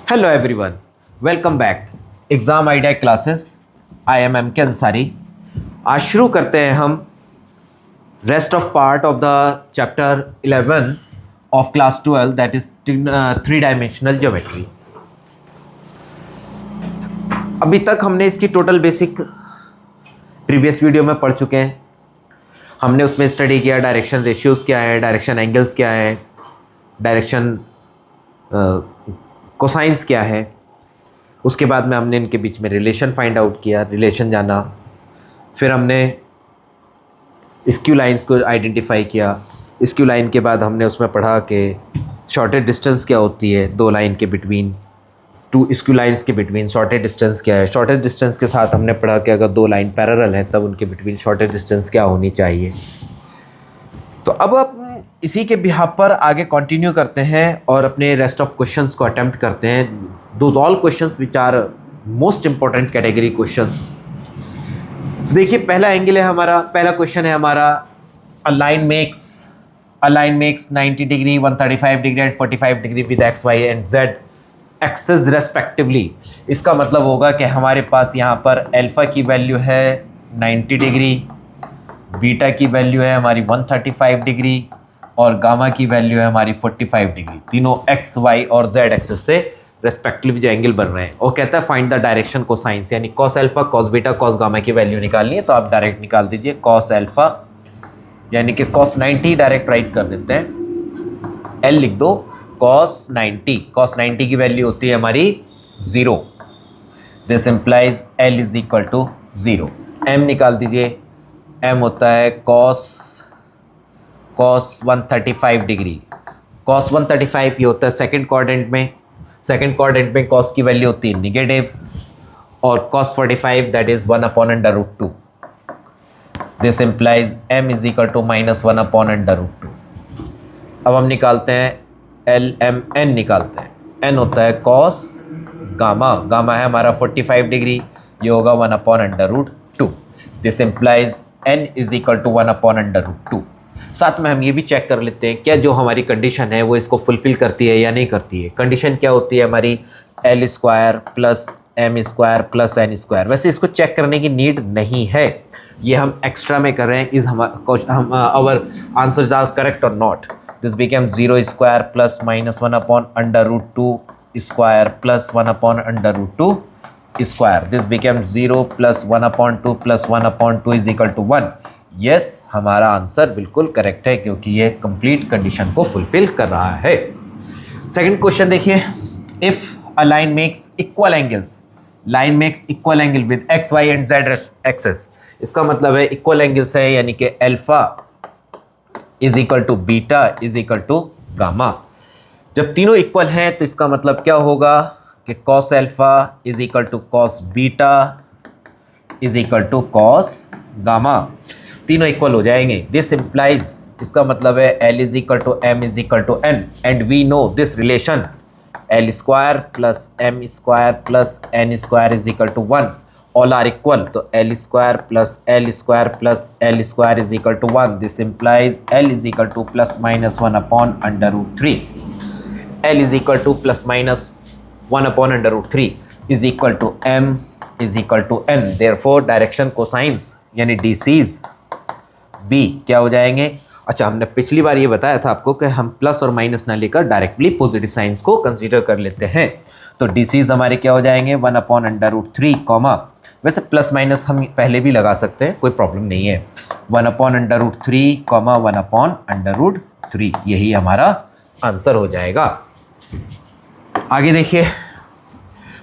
Hello everyone, welcome back exam idea classes. I am के अंसारी। आज शुरू करते हैं हम rest of part of the chapter 11 of class 12 that is 3 dimensional geometry. अभी तक हमने इसकी टोटल बेसिक प्रीवियस वीडियो में पढ़ चुके हैं। हमने उसमें स्टडी किया डायरेक्शन रेशियोज़ क्या है, डायरेक्शन एंगल्स क्या है, डायरेक्शन कोसाइंस क्या है। उसके बाद में हमने इनके बीच में रिलेशन फाइंड आउट किया, रिलेशन जाना। फिर हमने स्क्यू लाइंस को आइडेंटिफाई किया। स्क्यू लाइन के बाद हमने उसमें पढ़ा कि शॉर्टेज डिस्टेंस क्या होती है दो लाइन के बिटवीन, टू स्क्यू लाइंस के बिटवीन शॉर्टेज डिस्टेंस क्या है। शॉर्टेज डिस्टेंस के साथ हमने पढ़ा कि अगर दो लाइन पैरेलल हैं तब उनके बिटवीन शॉर्टेज डिस्टेंस क्या होनी चाहिए। तो अब आप इसी के बिहाफ पर आगे कंटिन्यू करते हैं और अपने रेस्ट ऑफ क्वेश्चंस को अटेम्प्ट करते हैं। Those all questions which are most important category questions. देखिए पहला एंगल है हमारा, पहला क्वेश्चन है हमारा a line makes 90 degree, 135 degree and 45 degree with X Y and Z axes respectively. इसका मतलब होगा कि हमारे पास यहाँ पर अल्फ़ा की वैल्यू है 90 डिग्री, बीटा की वैल्यू है हमारी 135 डिग्री और गामा की वैल्यू है हमारी 45 डिग्री। तीनों एक्स वाई और जेड एक्सेस से रेस्पेक्टिवली जो एंगल बन रहे हैं। वो कहता है फाइंड द डायरेक्शन कोसाइंस, यानी cos alpha, cos beta, cos gamma की वैल्यू निकालनी है। तो आप डायरेक्ट निकाल दीजिए कॉस अल्फा यानी कि कॉस 90 डायरेक्ट राइट कर देते हैं। एल लिख दो, कॉस 90 की वैल्यू होती है हमारी 0। This implies L is equal to 0। M निकाल दीजिए, एम होता है कॉस 135 डिग्री। कॉस 135 ये होता है सेकंड क्वाड्रेंट में कॉस की वैल्यू होती है निगेटिव, और cos 45 that is 1/√2। This implies M is equal to -1/√2। अब हम निकालते हैं एल एम एन निकालते हैं। एन होता है कॉस गामा है हमारा 45 डिग्री, ये होगा 1/√2। This implies n is equal to 1/√2। साथ में हम ये भी चेक कर लेते हैं क्या जो हमारी कंडीशन है वो इसको फुलफिल करती है या नहीं करती है। कंडीशन क्या होती है हमारी l square plus m square plus n square. वैसे इसको चेक करने की नीड नहीं है, ये हम एक्स्ट्रा में कर रहे हैं। Is our answers are correct और not. This become 0 square plus -1/√2 square plus 1/√2 square. This become 0 plus 1/2 plus 1/2 is equal to 1। Yes, हमारा आंसर बिल्कुल करेक्ट है क्योंकि ये कंप्लीट कंडीशन को फुलफिल कर रहा है। सेकंड क्वेश्चन देखिए, if a line makes equal angle with X Y and Z axes. इसका मतलब है इक्वल एंगल्स है यानी कि alpha is equal to beta is equal to gamma. जब तीनों इक्वल हैं तो इसका मतलब क्या होगा कि cos alpha is equal to cos beta is equal to cos gamma. तीनों इक्वल हो जाएंगे। दिस इम्प्लाइज, इसका मतलब है L is equal to M is equal to N and we know this relation L square plus M square plus N square is equal to 1। All are equal, तो L square plus L square plus L square is equal to 1। This implies L is equal to plus minus 1/√3। L is equal to plus minus 1/√3 is equal to m is equal to n। Therefore direction cosines यानी DC's B क्या हो जाएंगे। अच्छा, हमने पिछली बार ये बताया था आपको कि हम प्लस और माइनस ना लेकर डायरेक्टली पॉजिटिव साइंस को कंसीडर कर लेते हैं। तो DC's हमारे क्या हो जाएंगे 1/√3 कॉमा, वैसे प्लस माइनस हम पहले भी लगा सकते हैं, कोई प्रॉब्लम नहीं है। 1/√3 कॉमा 1/√3 यही हमारा आंसर हो जाएगा। आगे देखिए,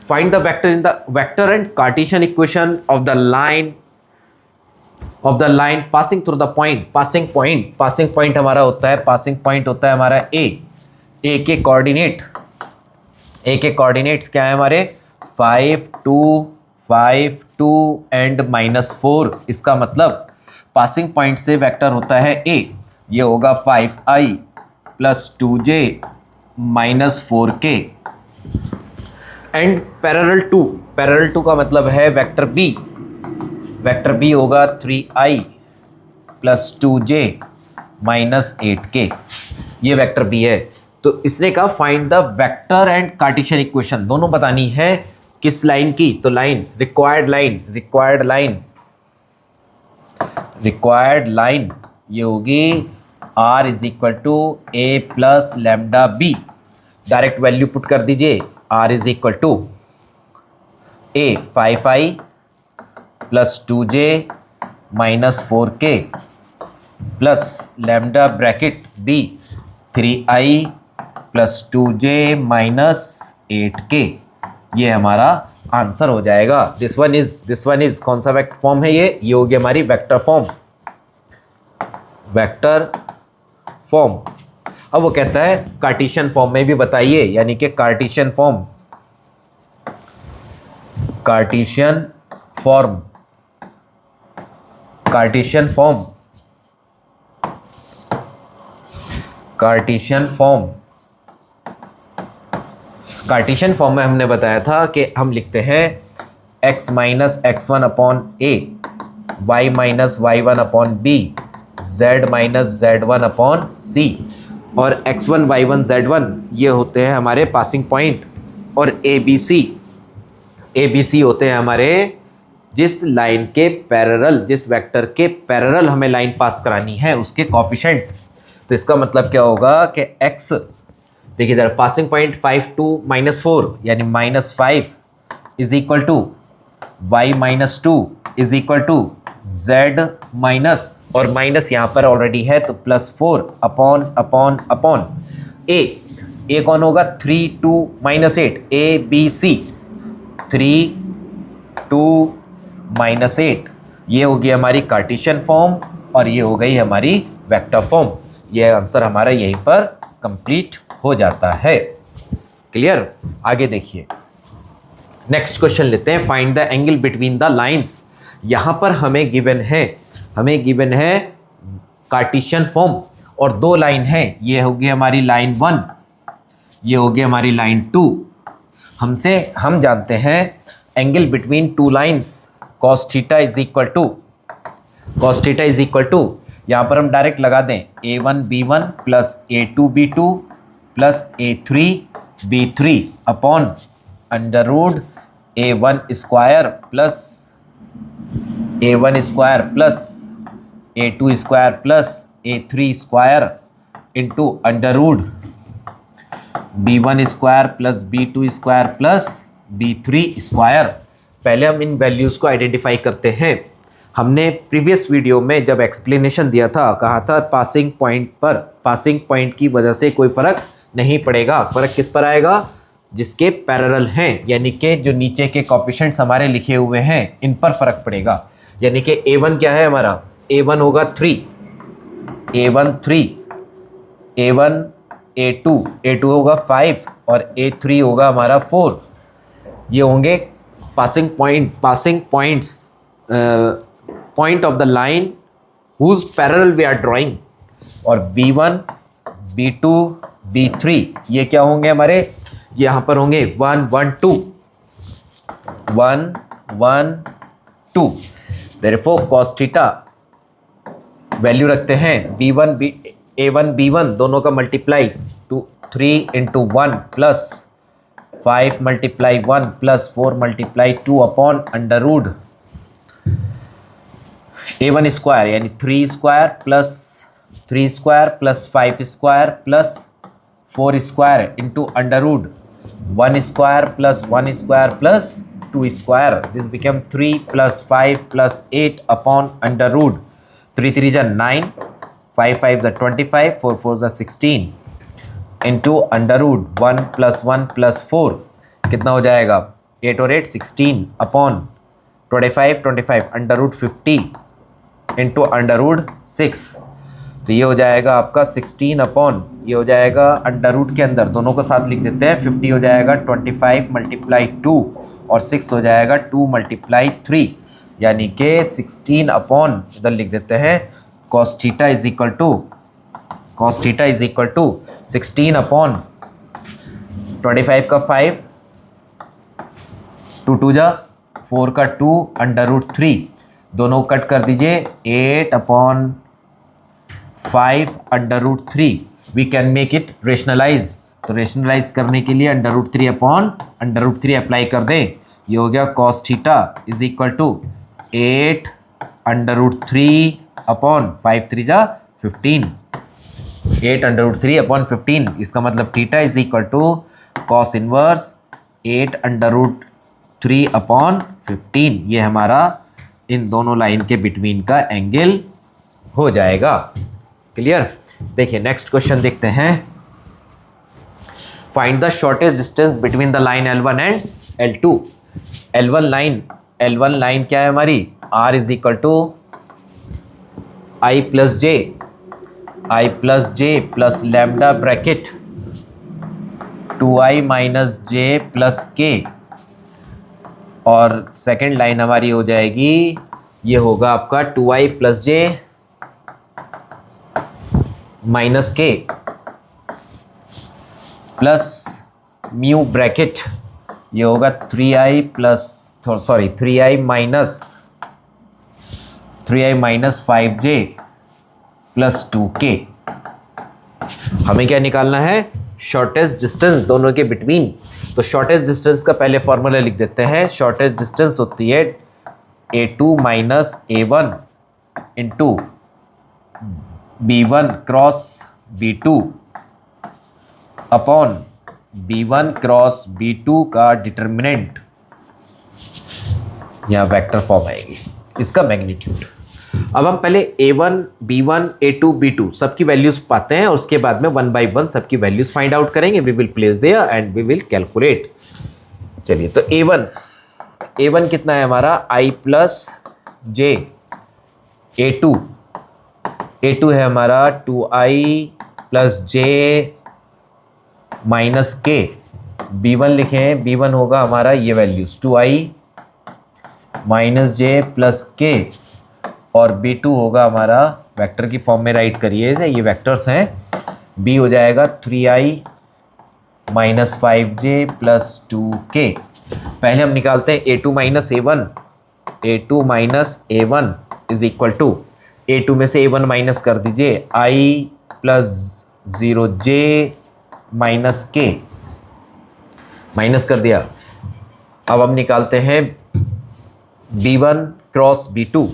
find the vector in the vector and Cartesian equation of the line passing through the point. Passing point हमारा होता है, हमारा ए के कोऑर्डिनेट्स क्या है हमारे 5 2 एंड -4। इसका मतलब पासिंग पॉइंट से वेक्टर होता है ए, ये होगा 5i plus 2j -4k and parallel to का मतलब है वेक्टर बी होगा 3i प्लस 2j -8k। ये वेक्टर बी है। तो इसने कहा find the vector and Cartesian equation, दोनों बतानी है। किस लाइन की? तो लाइन रिक्वायर्ड लाइन ये होगी r is equal to A plus lambda B. Direct value put कर दीजिए। r is equal to a 5i plus 2j minus 4k plus lambda bracket b 3i plus 2j minus 8k। ये हमारा answer हो जाएगा। This one is कौन सा vector form है? ये हो गया हमारी वेक्टर फॉर्म। अब वो कहता है कार्टेशियन फॉर्म में भी बताइए, यानी कि कार्टेशियन फॉर्म में हमने बताया था कि हम लिखते हैं x minus x1 upon a, y minus y1 upon b, z minus z1 upon c। और x1 y1 z1 ये होते हैं हमारे पासिंग पॉइंट, और ABC होते हैं हमारे जिस लाइन के पैरेलल, जिस वेक्टर के पैरेलल हमें लाइन पास करानी है उसके कोएफिशिएंट्स। तो इसका मतलब क्या होगा कि x, देखिए इधर पासिंग पॉइंट 5 to -4 यानी -5 is equal to y minus 2 is equal to z minus, और माइनस यहाँ पर ऑलरेडी है तो +4 अपॉन a कौन होगा? 3 2 -8 ABC 3 2 -8। ये होगी हमारी कार्टेशियन फॉर्म और ये हो गई हमारी वेक्टर फॉर्म। ये आंसर हमारा यहीं पर कंप्लीट हो जाता है। क्लियर? आगे देखिए, नेक्स्ट क्वेश्चन लेते हैं। Find the angle between the lines. यहाँ पर हमें गिवन है कार्टेशियन फॉर्म और दो लाइन है। ये होगी हमारी लाइन 1, ये होगी हमारी लाइन 2। हम जानते हैं angle between two lines cos theta is equal to यहाँ पर हम डायरेक्ट लगा दें a1 b1 plus a2 b2 plus a3 b3 upon under root a1 square plus a2 square plus a3 square into under root b1 square plus b2 square plus b3 square. पहले हम इन values को identify करते हैं। हमने previous video में जब explanation दिया था, कहा था पासिंग पॉइंट की वजह से कोई फ़र्क नहीं पड़ेगा। फ़र्क किस पर आएगा? जिसके पैरेलल हैं, यानी कि जो नीचे के कोएफिशिएंट्स हमारे लिखे हुए हैं इन पर फ़र्क पड़ेगा। यानी कि a1 क्या है हमारा? a1 होगा 3, a1 a2 होगा 5 और a3 होगा हमारा 4। ये होंगे passing points point of the line whose parallel we are drawing. और b1 b2 b3 ये क्या होंगे हमारे? यहाँ पर होंगे 1 1 2। देयरफॉर cos थीटा वैल्यू रखते हैं a1 b1 दोनों का multiply 3 into 1 plus 5 multiply 1 plus 4 multiply 2 upon under root a1 square यानी 3 square plus 5 square plus 4 square into under root 1 square plus 1 square plus 2 square. This become 3 plus 5 plus 8 upon under root 3 3 जा 9, 5 5 जा 25, 4 4 जा 16 into under root 1 plus 1 plus 4 कितना हो जाएगा? 8 और 8 16 upon 25 under root 50 into under root 6। तो ये हो जाएगा आपका 16 अपॉन, ये हो जाएगा अंडर रूट के अंदर दोनों को साथ लिख देते हैं। 50 हो जाएगा 25 मल्टीप्लाई 2 और 6 हो जाएगा 2 मल्टीप्लाई 3 यानी कि 16 अपॉन इधर लिख देते हैं cos theta is equal to 16 upon 25 का 5 2 2 जा 4 का 2 अंडर रूट 3 दोनों कट कर दीजिए 8 upon 5 under root 3 we can make it rationalize. तो रेशनलाइज करने के लिए √3 अपॉन √3 अप्लाई कर दें। ये हो गया cos theta is equal to 8 √3 upon 5 3 जा 15, 8 √3 अपॉन 15। इसका मतलब थीटा is equal to cos inverse 8 √3 upon 15। ये हमारा इन दोनों लाइन के बिटवीन का एंगल हो जाएगा। क्लियर। देखिए नेक्स्ट क्वेश्चन देखते हैं। Find the shortest distance between the line L1 and L2। L1 line क्या है हमारी, R is equal to I plus J plus lambda bracket 2I minus J plus K, और second line हमारी हो जाएगी, ये होगा आपका 2I प्लस जे माइनस के प्लस म्यू ब्रैकेट, ये होगा 3I minus 5J plus 2K। हमें क्या निकालना है, शॉर्टेस्ट डिस्टेंस दोनों के बिटवीन। तो शॉर्टेस्ट डिस्टेंस का पहले फॉर्मूला लिख देते हैं। शॉर्टेस्ट डिस्टेंस होती है A2 minus A1 into B1 cross B2 upon B1 cross B2 का डिटर्मिनेंट, यहाँ वेक्टर फॉर्म आएगी, इसका मैग्नीट्यूड। अब हम पहले A1 B1 A2 B2 सबकी वैल्यूज पाते हैं और उसके बाद में 1 by 1 सबकी वैल्यूज फाइंड आउट करेंगे। We will place there and we will calculate. चलिए तो A1 कितना है हमारा, I प्लस जे। A2 है हमारा 2I प्लस जे माइनस के। B1 लिखें, B1 होगा हमारा ये values 2I minus J plus K, और B2 होगा हमारा, वेक्टर की फॉर्म में राइट करिए, ये वेक्टर्स हैं। B हो जाएगा 3I minus 5J plus 2K। पहले हम निकालते हैं A2 minus A1 is equal to, A2 में से A1 माइनस कर दीजिए, I प्लस 0J माइनस के, माइनस कर दिया। अब हम निकालते हैं B1 क्रॉस B2,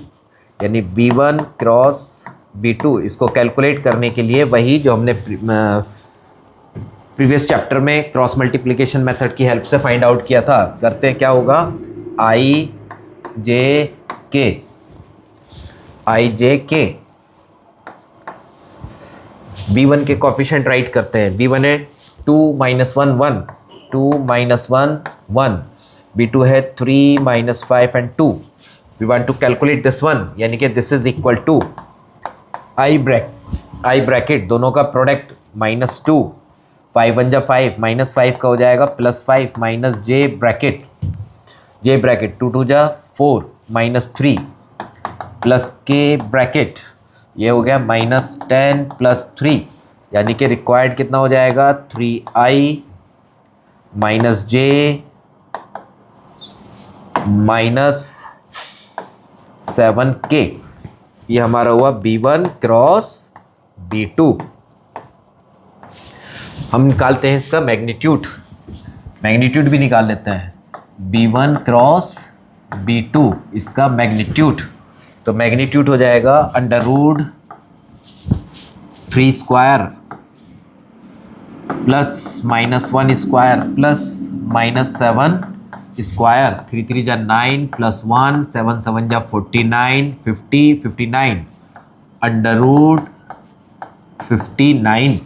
यानी B1 क्रॉस B2। इसको कैलकुलेट करने के लिए वही जो हमने प्रीवियस चैप्टर में क्रॉस मल्टीप्लिकेशन मेथड की हेल्प से फाइंड आउट किया था। करते हैं, क्या होगा, I J K। B1 के कोफिशिएंट राइट करते हैं। B1 है 2 माइनस 1 1, 2 माइनस 1 1। B2 है 3 minus 5 and 2। We want to calculate this one, यानी कि this is equal to I bracket दोनों का प्रोडक्ट माइनस 2, 5 1 जा 5, माइनस 5 का हो जाएगा प्लस 5 माइनस J ब्रैकेट 2 2 जा 4 माइनस 3 प्लस K ब्रैकेट, ये हो गया माइनस 10 प्लस 3, यानी कि रिक्वायर्ड कितना हो जाएगा, 3I minus J minus 7K। ये हमारा हुआ B1 क्रॉस B2। हम निकालते हैं इसका मैग्नीट्यूड भी निकाल लेते हैं। B1 क्रॉस B2 इसका मैग्नीट्यूड, तो मैग्नीट्यूड हो जाएगा √3 square plus minus 1 square plus minus 7 square, 3 3 जा 9 प्लस 1 7 7 जा 49 50 59 √59।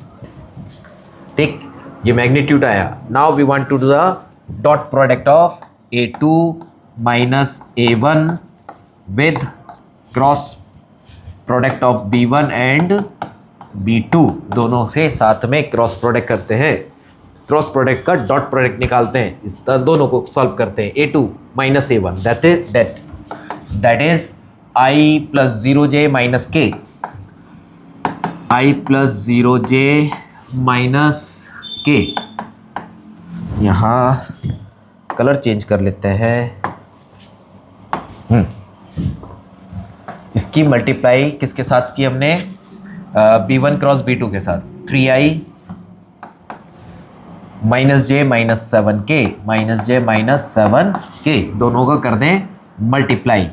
ठीक, ये मैग्नीट्यूड आया। Now we want to do the dot product of A2 minus A1 with cross product of B1 and B2, दोनों से साथ में क्रॉस प्रोडक्ट करते हैं। क्रॉस प्रोडक्ट का डॉट प्रोडक्ट निकालते हैं, इस दोनों को सॉल्व करते हैं। A2 minus A1 that is I plus 0J minus K, I plus 0J minus K। यहाँ कलर चेंज कर लेते हैं। इसकी मल्टीप्लाई किसके साथ की हमने, B1 क्रॉस B2 के साथ। 3i -j -7k दोनों का कर दें मल्टीप्लाई।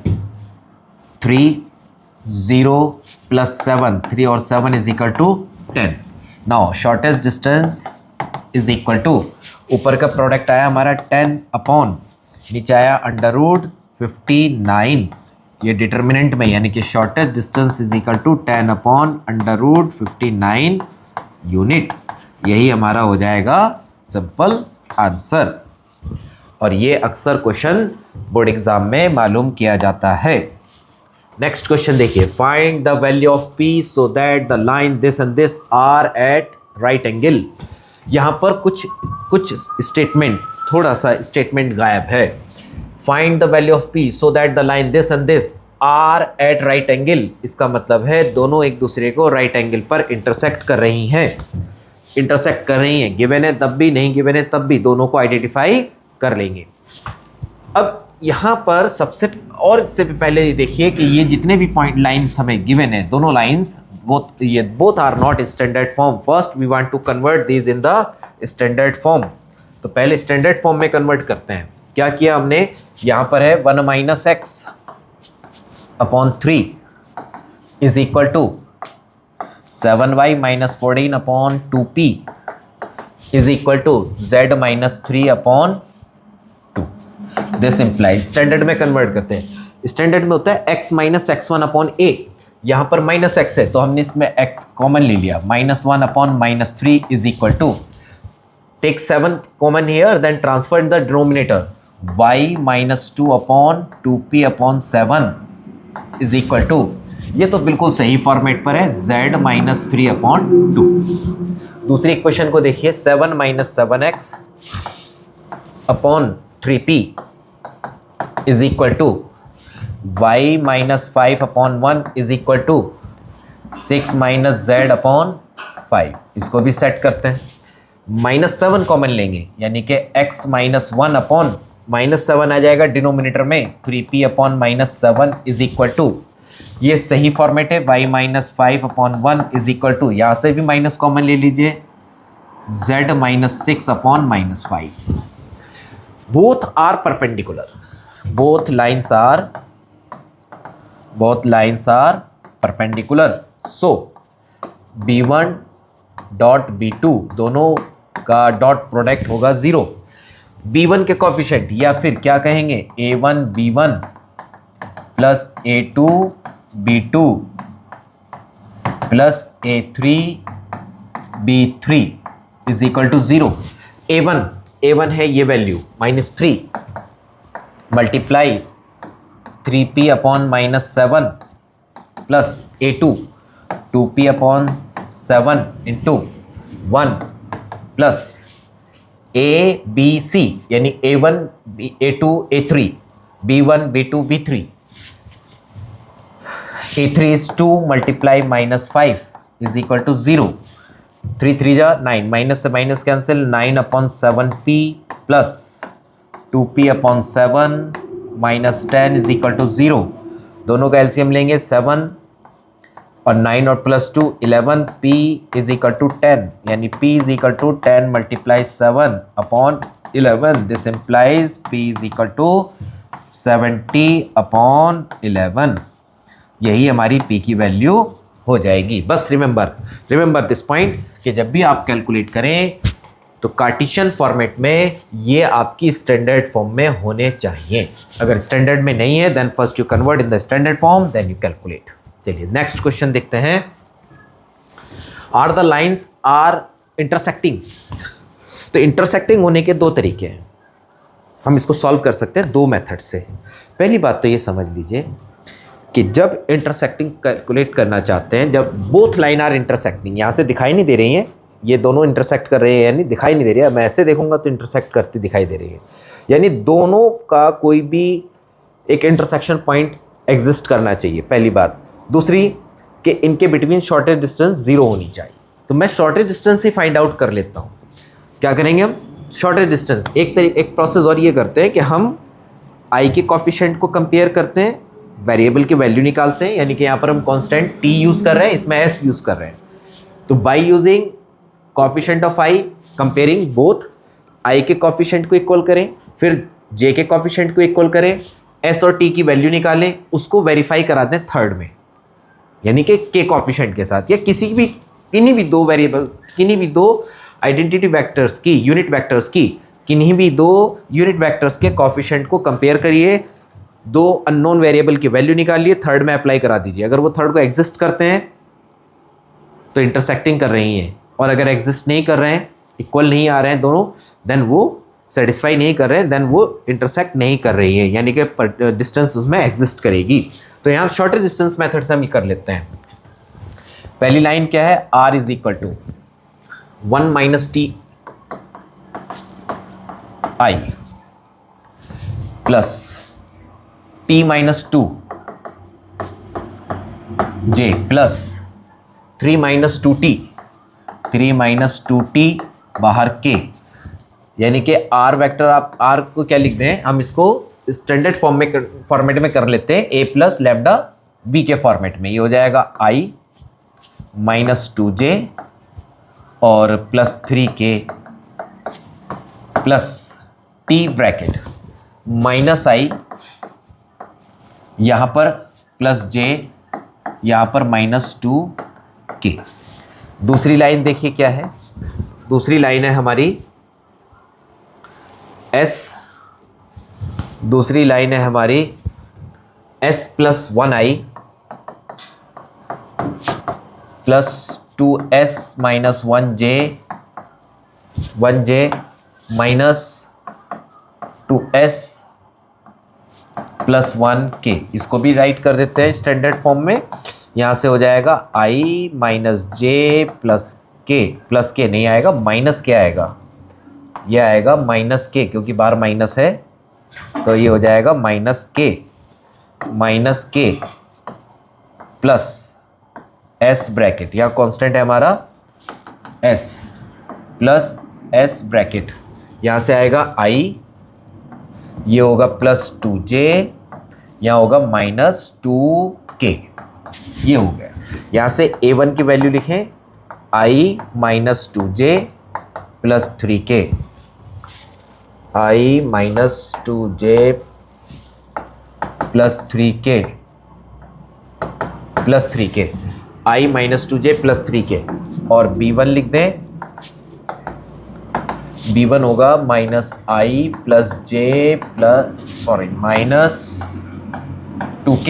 3 0 प्लस 7, 3 और 7 is equal to 10। Now shortest distance is equal to, ऊपर का प्रोडक्ट आया हमारा 10 अपॉन, नीचे आया अंडर रूट 59, ये डिटर्मिनेंट में, यानी कि shortest distance is equal to 10 upon under root 59 unit. यही हमारा हो जाएगा सिंपल आंसर। और ये अक्सर क्वेश्चन बोर्ड एग्जाम में मालूम किया जाता है। नेक्स्ट क्वेश्चन देखिए, find the value of P so that the line this and this are at right angle. यहाँ पर कुछ स्टेटमेंट, थोड़ा सा स्टेटमेंट गायब है। Find the value of P so that the line this and this are at right angle, इसका मतलब है दोनों एक दूसरे को राइट एंगल पर इंटरसेक्ट कर रही हैं, इंटरसेक्ट कर रही हैं। गिवन है तब भी, नहीं गिवन है तब भी, दोनों को आइडेंटिफाई कर लेंगे। अब यहाँ पर सबसे और इससे पहले ये देखिए कि ये जितने भी पॉइंट लाइंस हमें गिवन है, दोनों lines both are not standard form. First we want to convert these in the standard form. तो पहले स्टैंडर्ड फॉर्म में कन्वर्ट करते हैं। क्या किया हमने, यहाँ पर है 1 minus x upon 3 is equal to 7y minus 14 upon 2p is equal to z minus 3 upon 2। This implies, standard में कन्वर्ट करते हैं। स्टैंडर्ड में होता है x minus x1 upon a, यहाँ पर माइनस x है तो हमने इसमें x कॉमन ले लिया, -1 अपॉन -3 is equal to, take 7 common here, then transfer in the denominator, y minus 2 upon 2p upon 7 is equal to, ये तो बिल्कुल सही फॉर्मेट पर है, z माइनस 3 अपॉन 2। दूसरी इक्वेशन को देखिए, 7 minus 7x upon 3p is equal to y minus 5 upon 1 is equal to 6 minus z upon 5। इसको भी सेट करते हैं, -7 कॉमन लेंगे, यानी कि x माइनस 1 अपॉन -7 आ जाएगा डिनोमिनेटर में, 3p upon -7 is equal to, ये सही फॉर्मेट है, y minus 5 upon 1 is equal to, यहाँ से भी माइनस कॉमन ले लीजिए, z minus 6 upon -5। Both are perpendicular, both lines are perpendicular, so b1 dot b2 दोनों का डॉट प्रोडक्ट होगा 0। b1 के कोफिशिएंट, या फिर क्या कहेंगे, a1 b1 plus a2 b2 plus a3 b3 is equal to 0। a1 है ये वैल्यू -3 multiply 3p upon -7 plus a2 2p upon 7 into 1 plus a b c, यानी a1 a2 a3 b1 b2 b3, a3 is 2 multiply -5 is equal to 0। 3 3 जा 9, minus से minus cancel, 9 upon 7p plus 2p upon 7 minus 10 is equal to 0। दोनों का LCM लेंगे, 7 और 9 और plus 2 11, p is equal to 10, यानी p is equal to 10 multiply 7 upon 11। This implies p is equal to 70 upon 11। यही हमारी p की value हो जाएगी। बस रिमेंबर दिस पॉइंट कि जब भी आप कैलकुलेट करें तो कार्टेशियन फॉर्मेट में ये आपकी स्टैंडर्ड फॉर्म में होने चाहिए। अगर स्टैंडर्ड में नहीं है then first you convert in the standard form then you calculate. चलिए नेक्स्ट क्वेश्चन देखते हैं। Are the lines are intersecting. तो इंटरसेक्टिंग होने के दो तरीके हैं, हम इसको सॉल्व कर सकते हैं दो मेथड से। पहली बात तो ये समझ लीजिए कि जब इंटरसेक्टिंग कैलकुलेट करना चाहते हैं, जब बोथ लाइन आर इंटरसेक्टिंग, यहाँ से दिखाई नहीं दे रही हैं, ये दोनों इंटरसेक्ट कर रहे हैं, यानी दिखाई नहीं दे रही है, मैं ऐसे देखूंगा तो इंटरसेक्ट करती दिखाई दे रही है, यानी दोनों का कोई भी एक इंटरसेक्शन पॉइंट एग्जिस्ट करना चाहिए, पहली बात। दूसरी कि इनके बिटवीन शॉर्टेज डिस्टेंस 0 होनी चाहिए। तो मैं शॉर्टेज डिस्टेंस ही फाइंड आउट कर लेता हूँ। क्या करेंगे हम? शॉर्टेज डिस्टेंस एक प्रोसेस और ये करते हैं कि हम आई के कॉफिशिएंट को कंपेयर करते हैं, वेरिएबल की वैल्यू निकालते हैं, यानी कि यहाँ पर हम कांस्टेंट t यूज़ कर रहे हैं, इसमें s यूज़ कर रहे हैं। तो by using coefficient of I comparing both, I के कॉफिशिएंट को इक्वल करें, फिर जे के कॉफिशिएंट को इक्वल करें, एस और टी की वैल्यू निकालें, उसको वेरीफाई करा दें थर्ड में, यानी कि के कॉफिशिएंट के साथ, या किन्हीं भी दो वेरिएबल, किन्हीं भी दो आइडेंटिटी वेक्टर्स की, यूनिट वेक्टर्स की, किन्हीं भी दो यूनिट वेक्टर्स के कॉफिशिएंट को कंपेयर करिए, दो अननोन वेरिएबल की वैल्यू निकालिए, थर्ड में अप्लाई करा दीजिए। अगर वो थर्ड को एग्जिस्ट करते हैं तो इंटरसेक्टिंग कर रही हैं, और अगर एग्जिस्ट नहीं कर रहे हैं, इक्वल नहीं आ रहे हैं दोनों, देन वो सेटिस्फाई नहीं कर रहे हैं, देन वो इंटरसेक्ट नहीं कर रही है, यानी कि डिस्टेंस उसमें एग्जिस्ट करेगी। तो यहाँ शॉर्टर डिस्टेंस मेथड से हम कर लेते हैं। पहली लाइन क्या है, r is equal to 1 minus t i plus t minus 2 j plus 3 minus 2t, 3 minus 2t बाहर के, यानी कि r वेक्टर, आप r को क्या लिख दें, हम इसको स्टैंडर्ड फॉर्मेट में कर लेते हैं, a प्लस लैम्डा b के फॉर्मेट में। ये हो जाएगा i माइनस 2j और plus 3k plus t bracket minus i, यहाँ पर प्लस j, यहाँ पर माइनस 2k। दूसरी लाइन देखिए क्या है, दूसरी लाइन है हमारी s, दूसरी लाइन है हमारी s plus 1i plus 2s minus 1j minus 2s plus 1k। इसको भी राइट कर देते हैं स्टैंडर्ड फॉर्म में। यहाँ से हो जाएगा i माइनस जे प्लस के नहीं आएगा, माइनस के आएगा, यह आएगा माइनस के, क्योंकि बाहर माइनस है, तो ये हो जाएगा माइनस के प्लस s ब्रैकेट, यहाँ कांस्टेंट है हमारा s प्लस s ब्रैकेट, यहाँ से आएगा i, ये होगा प्लस 2j, यहाँ होगा माइनस 2k, ये हो गया। यहाँ से a1 की वैल्यू लिखें, i minus 2j plus 3k, i minus 2j plus 3k i minus 2j plus 3k, और b1 लिख दें, b1 होगा minus i plus j plus minus 2k,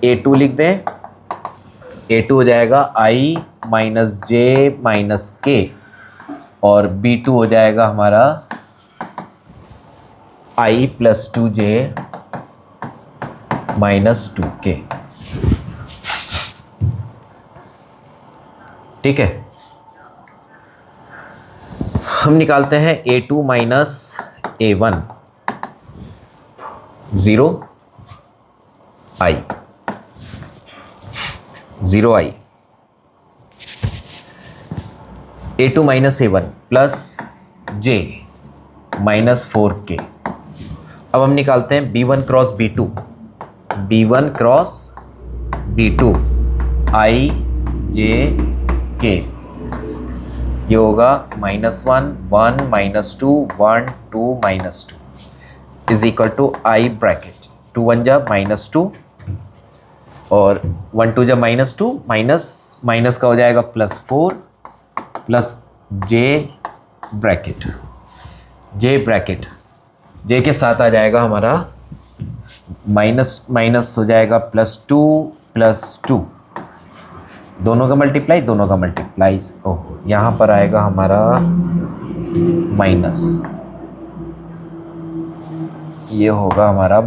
a2 लिख दें, a2 हो जाएगा i minus j minus k, और b2 हो जाएगा हमारा i plus 2j minus 2k। ठीक है, हम निकालते हैं a2 minus a1, 0 i a2 minus a1 plus j minus 4k। अब हम निकालते हैं b1 cross b2, b1 cross b2 i j k, ये होगा -1 1 -2 1 2 -2 is equal to i bracket, 2 1 जा -2 और 1 2 जा -2, माइनस का हो जाएगा +4 प्लस j ब्रैकेट j के साथ आ जाएगा हमारा माइनस हो जाएगा +2 दोनों का मल्टीप्लाई, ओह यहाँ पर आएगा हमारा माइनस, ये होगा हमारा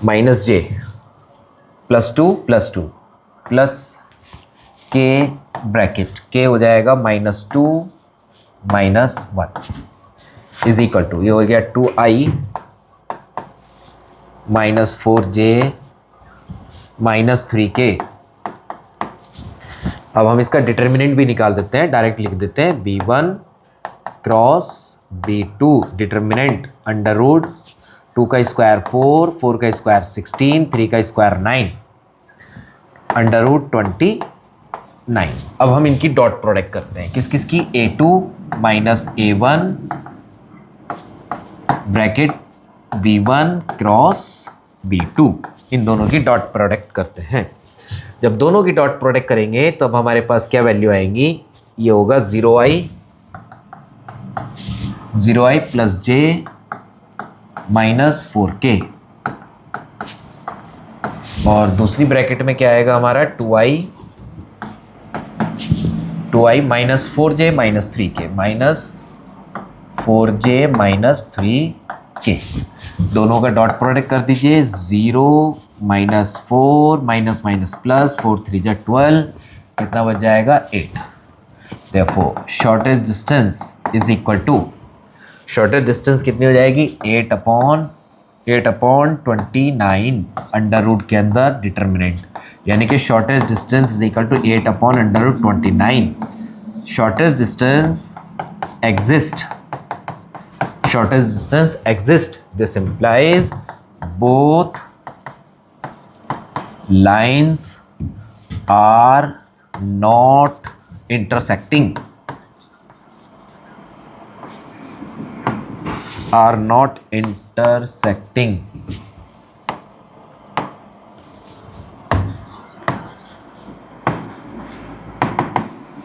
minus j +2 plus k bracket, k हो जाएगा -2 -1 इज इक्वल टू, ये हो गया 2i minus 4j minus 3k। अब हम इसका डिटर्मिनेंट भी निकाल देते हैं, डायरेक्ट लिख देते हैं b1 cross b2, determinant under root 2 का स्क्वायर 4, 4 का स्क्वायर 16, 3 का स्क्वायर 9, अंडर रूट 9। अब हम इनकी डॉट प्रोडक्ट करते हैं, किस किस की, A2 minus A1 bracket B1 cross B2, इन दोनों की डॉट प्रोडक्ट करते हैं। जब दोनों की डॉट प्रोडक्ट करेंगे तो अब हमारे पास क्या वैल्यू आएंगी, ये होगा 0i plus j minus 4k, और दूसरी ब्रैकेट में क्या आएगा हमारा 2i minus 4j minus 3k, minus 4j minus 3k। दोनों का डॉट प्रोडक्ट कर दीजिए, 0 माइनस 4 माइनस माइनस प्लस 4 3 जा 12, कितना बच जाएगा 8। Therefore shortest distance is equal to, shortest distance कितनी हो जाएगी, 8 अपॉन 29 अंडर रूट के अंदर डिटर्मिनेंट, यानी कि shortest distance is equal to 8 upon under root 29। Shortest distance exist, shortest distance exist, this implies both lines are not intersecting, are not intersecting,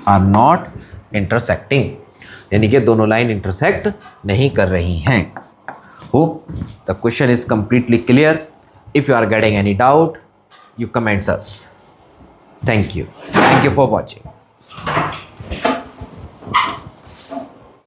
are not intersecting, यानी कि दोनों line intersect नहीं कर रही हैं। Hope the question is completely clear. If you are getting any doubt, you comments us. Thank you for watching.